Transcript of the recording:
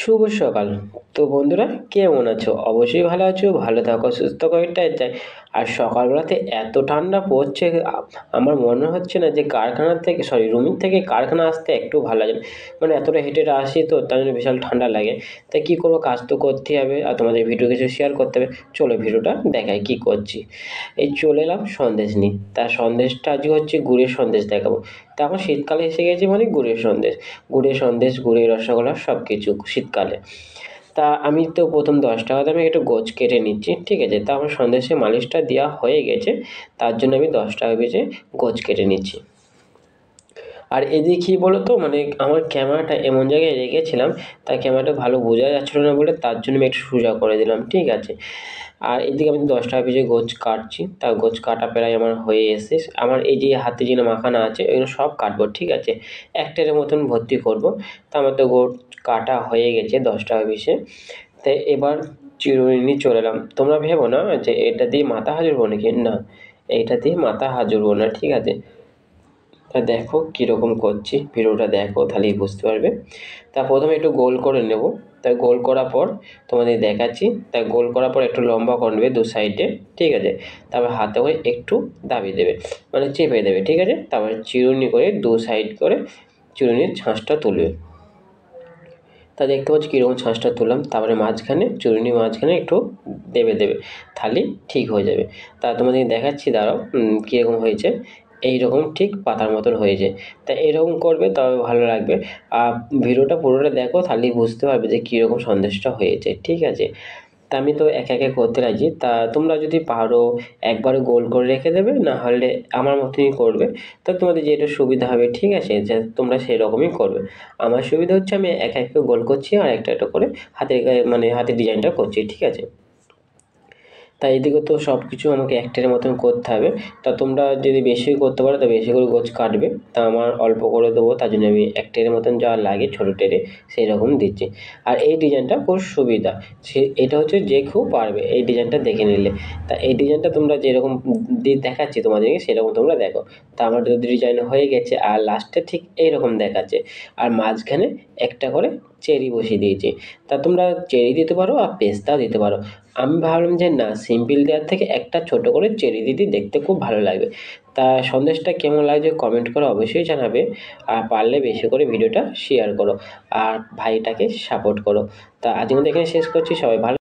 শুভ সকাল। তো বন্ধুরা, কেমন আছো? অবশ্যই ভালো আছো, ভালো থাকো, সুস্থ থাকো, এটাই চাই। আর সকালবেলাতে এত ঠান্ডা পড়ছে, আমার মনে হচ্ছে না যে রুমের থেকে কারখানা আসতে একটু ভালো লাগে না। মানে এতটা হেঁটে হেঁটে আসি, তো তার জন্য বিশাল ঠান্ডা লাগে। তাই কী করবো, কাজ তো করতেই হবে, আর তোমাদের ভিডিও কিছু শেয়ার করতে হবে। চলো ভিডিওটা দেখাই কী করছি। এই চলে এলাম সন্দেশ নিয়ে। তার সন্দেশটা আজকে হচ্ছে গুড়ের সন্দেশ দেখাবো। তা এখন শীতকালে এসে গেছে মানে গুড়ের রসগোল্লা সব কিছু শীতকালে। তা আমি তো প্রথম 10 টাকা দামে একটু গোছ কেটে নিচ্ছি, ঠিক আছে? তা আমার সন্দেশে মালিশটা দেওয়া হয়ে গেছে, তার জন্য আমি 10 টাকা পিসে গোছ কেটে নিচ্ছি। আর এদিকে কী বলো তো, মানে আমার ক্যামেরাটা এমন জায়গায় রেখেছিলাম, তাই ক্যামেরাটা ভালো বোঝা যাচ্ছিলো না বলে তার জন্য আমি একটু সোজা করে দিলাম, ঠিক আছে? আর এদিকে আমি 10 টাকা পিসে গোছ কাটছি। তা গোছ কাটা প্রায় আমার হয়ে এসেছে। আমার এই যে হাতে যে মাখানা আছে এগুলো সব কাটবো, ঠিক আছে? এক ট্রের মতন ভর্তি করবো। তা আমার তো গোছ কাটা হয়ে গেছে 10 টাকা পিসে। তাই এবার চিরুনি নিয়ে চলে এলাম। তোমরা ভেবো না যে এটা দিয়ে মাথা হাজুড়বো নাকি, না, এইটা দিয়ে মাথা হাজুড়বো না, ঠিক আছে? তা দেখো কীরকম করছি, ভিডিওটা দেখো তাহলেই বুঝতে পারবে। তা প্রথমে একটু গোল করে নেব। তা গোল করার পর তোমাদের দেখাচ্ছি। তা গোল করার পর একটু লম্বা করে নেবে দু সাইডে, ঠিক আছে? তারপর হাতে করে একটু দাবিয়ে দেবে, মানে চেপে দেবে, ঠিক আছে? তারপর চিরুনি করে দু সাইড করে চিরুনির ছাঁচটা তুলবে। তা দেখতে পাচ্ছি কীরকম ছাঁচটা তুললাম। তারপরে চিরুনির মাঝখানে একটু দেবে, তাহলেই ঠিক হয়ে যাবে। তা তোমাদের দেখাচ্ছি, দাঁড়াও কীরকম হয়েছে। এইরকম ঠিক পাতার মতন হয়েছে। তা এরকম করবে, তবে ভালো লাগবে। আর ভিডিওটা পুরোটা দেখো, তাহলেই বুঝতে পারবে যে কীরকম সন্দেশটা হয়েছে, ঠিক আছে? তা আমি তো একে একে করতে রাজি। তা তোমরা যদি পারো একবারে গোল করে রেখে দেবে, না হলে আমার মতনই করবে। তা তোমাদের যেটা সুবিধা হবে, ঠিক আছে, যে তোমরা সেরকমই করবে। আমার সুবিধা হচ্ছে আমি একা একা গোল করছি, আর একটা একটা করে হাতের গায়ে মানে হাতের ডিজাইনটা করছি, ঠিক আছে? তাই এদিকে তো সব কিছু আমাকে একটার মতন করতে হবে। তা তোমরা যদি বেশি করতে পারো তা বেশি করে গোছ কাটবে। তা আমার অল্প করে দেবো, তার জন্য আমি এক ট্রের মতন যা লাগে ছোটো ট্রে সেই রকম দিচ্ছি। আর এই ডিজাইনটা খুব সুবিধা, এটা হচ্ছে যে কেউ পারবে এই ডিজাইনটা দেখে নিলে। তা এই ডিজাইনটা তোমরা যেরকম দেখাচ্ছি তোমাদেরকে সেরকম তোমরা দেখো। তা আমার তো ডিজাইন হয়ে গেছে, আর লাস্টে ঠিক এইরকম দেখাচ্ছে। আর মাঝখানে একটা করে চেরি বসিয়ে দিয়েছি। তা তোমরা চেরি দিতে পারো আর পেস্তাও দিতে পারো। আমি ভাবলাম যে না, সিম্পল দেওয়ার থেকে একটা ছোট করে চেরি দিতে দেখতে খুব ভালো লাগবে। তা সন্দেশটা কেমন লাগছে কমেন্ট করে অবশ্যই জানাবে। আর পারলে বেশি করে ভিডিওটা শেয়ার করো, আর ভাইটাকে সাপোর্ট করো। তা আজকের মতো এখানে শেষ করছি। সবাই ভালো